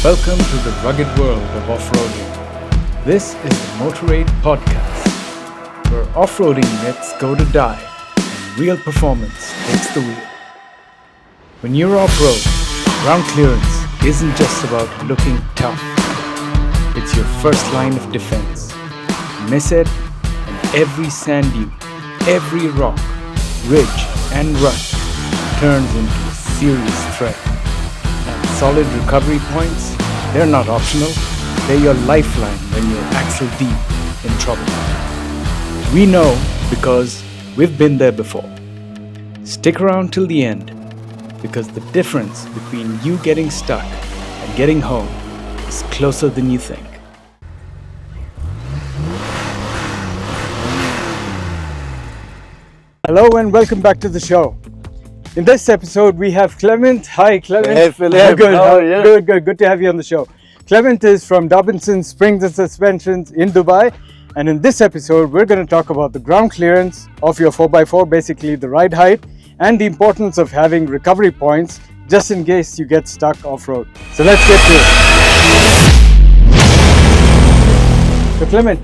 Welcome to the rugged world of off-roading. This is the Motorade podcast, where off-roading myths go to die and real performance takes the wheel. When you're off-road, ground clearance isn't just about looking tough. It's your first line of defense. Miss it, and every sand dune, every rock, ridge, and rut turns into a serious threat. And solid recovery points, they're not optional. They're your lifeline when you're axle deep in trouble. We know because we've been there before. Stick around till the end, because the difference between you getting stuck and getting home is closer than you think. Hello and welcome back to the show. In this episode, we have Clement. Hi, Clement. Hey, Philip. Good. How are you? Good to have you on the show. Clement is from Dobinson Springs and Suspensions in Dubai. And in this episode, we're going to talk about the ground clearance of your 4x4, basically the ride height, and the importance of having recovery points just in case you get stuck off-road. So let's get to it. So Clement,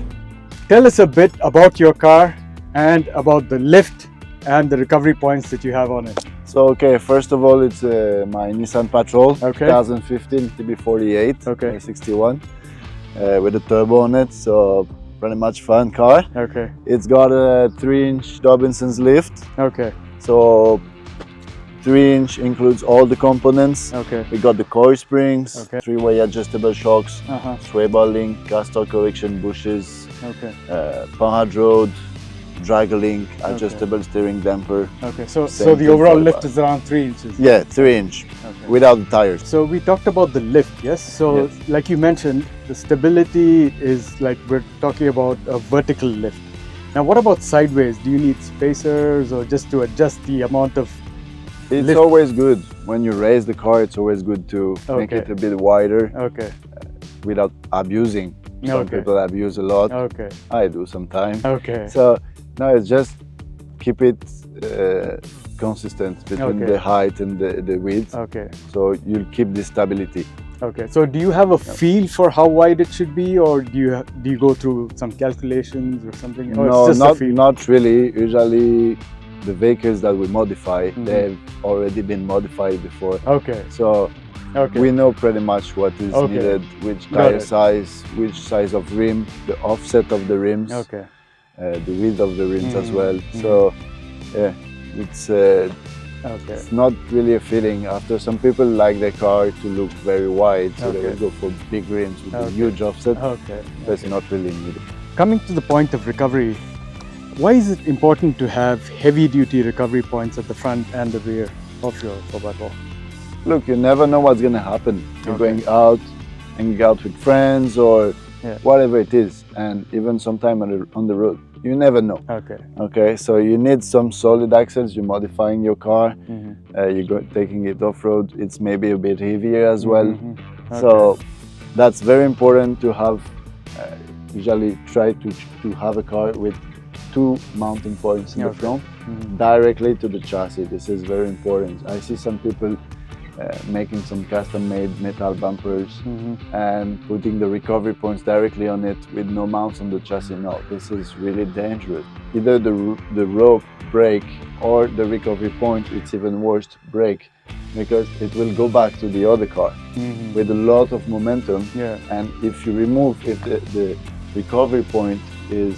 tell us a bit about your car and about the lift and the recovery points that you have on it. So, first of all, it's my Nissan Patrol, Okay. 2015 TB48, Okay. 61, with a turbo on it, so pretty much fun car. Okay. It's got a 3-inch Dobinson's lift, Okay. so 3-inch includes all the components. Okay. We got the coil springs, Okay. 3-way adjustable shocks, Uh-huh. sway bar link, caster correction bushes, Okay. Panhard road, drag link, adjustable steering damper. Okay. So Same the thing overall for the lift bike. is around 3 inches. Yeah, 3-inch, Okay. without the tires. So we talked about the lift, yes? So Yes. like you mentioned, the stability is like we're talking about a vertical lift. Now what about sideways? Do you need spacers or just to adjust the amount of It's lift? always good when you raise the car. It's always good to make Okay. it a bit wider Okay. without abusing. Some Okay. people abuse a lot. Okay. I do sometimes. Okay. So no, it's just keep it consistent between Okay. the height and the width. Okay. So you'll keep the stability. Okay. So do you have a feel for how wide it should be, or do you go through some calculations or something? Or No, it's just a feel? not really. Usually, the vehicles that we modify, Mhm. they've already been modified before. Okay. So Okay. we know pretty much what is Okay. needed, which Got tire it. size, which size of rim, the offset of the rims, Okay. the width of the rims as Mhm. well. Mhm. So, yeah, it's Okay. not really a feeling. After some people like their car to look very wide, so they Okay. will go for big rims with a Okay. huge offset. Okay. That's not really needed. Coming to the point of recovery, why is it important to have heavy-duty recovery points at the front and the rear of your 4x4? Look, you never know what's gonna happen. You're Okay. going out, hanging out with friends or Yeah. whatever it is, and even sometime on the road. You never know. Okay. Okay, so you need some solid axles. You're modifying your car. Mm-hmm. You're taking it off road. It's maybe a bit heavier as well. Mhm. Okay. So that's very important to have. Usually try to have a car with 2 mounting points in the Okay. front Mhm. directly to the chassis. This is very important. I see some people making some custom-made metal bumpers Mhm. and putting the recovery points directly on it with no mounts on the chassis. No, this is really dangerous. Either the rope break or the recovery point, it's even worse, break, because it will go back to the other car Mhm. with a lot of momentum. Yeah. And if the recovery point is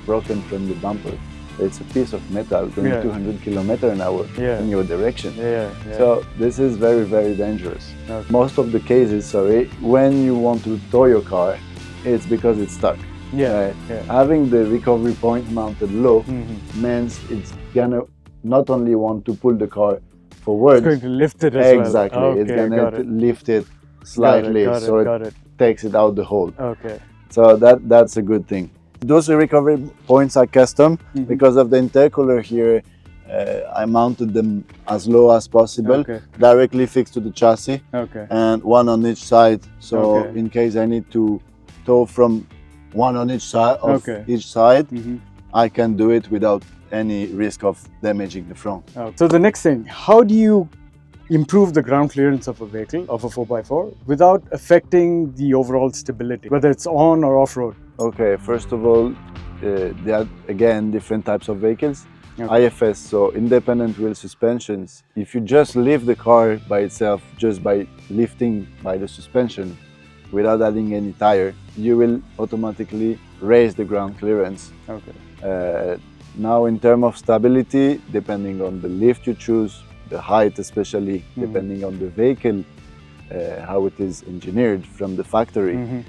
broken from the bumper, it's a piece of metal going Yeah. 200 km/h Yeah. in your direction. Yeah. Yeah. So this is very, very dangerous. Okay. Most of the cases, when you want to tow your car, it's because it's stuck. Yeah. Yeah. Having the recovery point mounted low Mhm. means it's gonna not only want to pull the car forward, It's going to lift it as well. exactly, it's Okay, got gonna it. lift it slightly so Got it it. takes it out the hole. Okay. So that's a good thing. Those recovery points are custom Mhm. because of the intercooler here. I mounted them as low as possible, Okay. directly fixed to the chassis, Okay. and one on each side. So Okay. in case I need to tow from one on each side of Okay. each side, Mhm. I can do it without any risk of damaging the front. So the next thing, how do you improve the ground clearance of a vehicle, of a 4x4, without affecting the overall stability, whether it's on or off-road? Okay, first of all, there are again different types of vehicles. Okay. IFS, so independent wheel suspensions. If you just lift the car by itself, just by lifting by the suspension, without adding any tire, you will automatically raise the ground clearance. Okay. Now, in terms of stability, depending on the lift you choose, the height especially, depending on the vehicle, how it is engineered from the factory,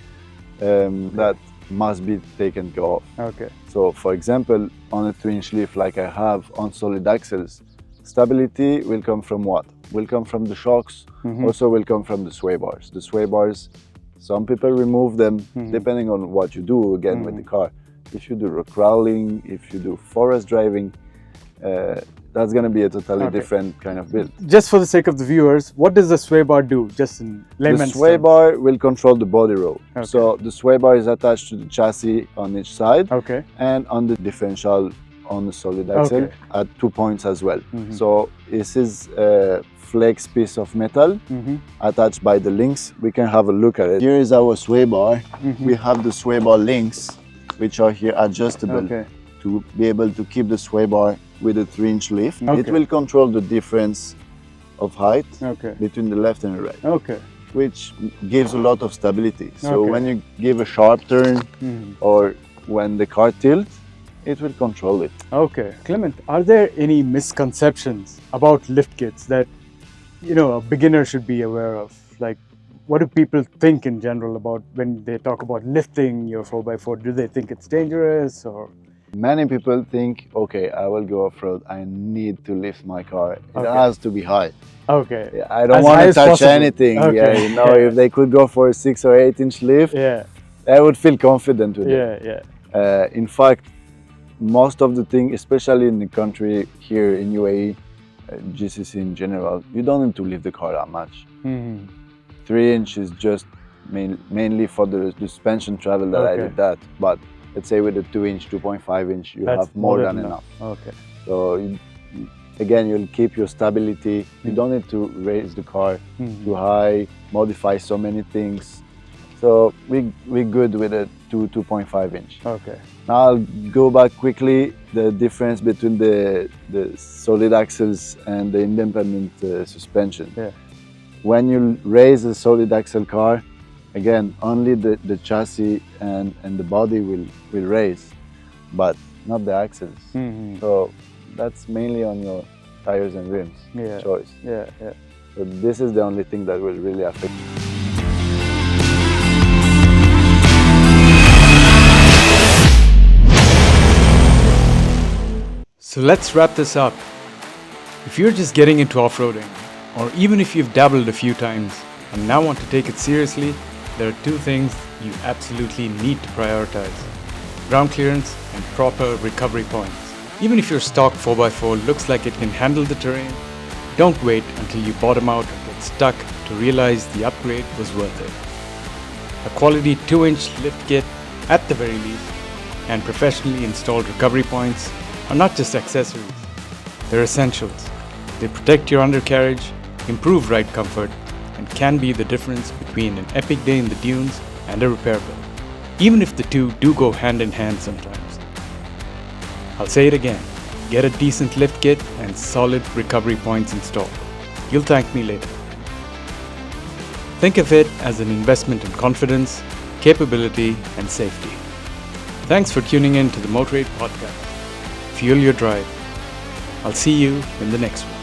that must be taken care of. Okay. So, for example, on a 2-inch lift like I have on solid axles, stability will come from what? Will come from the shocks, also will come from the sway bars. The sway bars, some people remove them depending on what you do again with the car. If you do rock crawling, if you do forest driving, that's going to be a totally different kind of build. Just for the sake of the viewers, what does the sway bar do, just in layman's terms? The sway bar will control the body roll. Okay. So the sway bar is attached to the chassis on each side, Okay. and on the differential on the solid axle at 2 points as well. So this is a flex piece of metal attached by the links. We can have a look at it. Here is our sway bar. We have the sway bar links, which are here adjustable to be able to keep the sway bar with a 3-inch lift. Okay. It will control the difference of height between the left and the right, Okay. which gives a lot of stability. So Okay. when you give a sharp turn or when the car tilts, it will control it. Okay. Clement, are there any misconceptions about lift kits that, you know, a beginner should be aware of? Like, what do people think in general about when they talk about lifting your 4x4? Do they think it's dangerous, or? Many people think, okay, I will go off-road, I need to lift my car. It has to be high. Okay. I don't As want high to as touch possible. anything. Okay. Yeah, you know, if they could go for a 6 or 8-inch lift, I would feel confident with it. In fact, most of the thing, especially in the country here in UAE, GCC in general, you don't need to lift the car that much. 3-inch is just mainly for the suspension travel that I did that. But let's say with a 2-inch, 2.5-inch, you have more than enough. Okay. So again, you'll keep your stability. You don't need to raise the car too high, modify so many things. So we're good with a 2.5-inch. Okay. Now I'll go back quickly. The difference between the solid axles and the independent suspension. When you raise a solid axle car, again, only the chassis and the body will raise, but not the axles. So that's mainly on your tires and rims choice. So this is the only thing that will really affect you. So let's wrap this up. If you're just getting into off-roading, or even if you've dabbled a few times and now want to take it seriously, there are 2 things you absolutely need to prioritize: ground clearance and proper recovery points. Even if your stock 4x4 looks like it can handle the terrain, don't wait until you bottom out or get stuck to realize the upgrade was worth it. A quality 2-inch lift kit at the very least, and professionally installed recovery points are not just accessories, they're essentials. They protect your undercarriage, improve ride comfort, and can be the difference between an epic day in the dunes and a repair bill, even if the two do go hand in hand sometimes. I'll say it again, get a decent lift kit and solid recovery points installed. You'll thank me later. Think of it as an investment in confidence, capability, and safety. Thanks for tuning in to the Motorade podcast. Fuel your drive. I'll see you in the next one.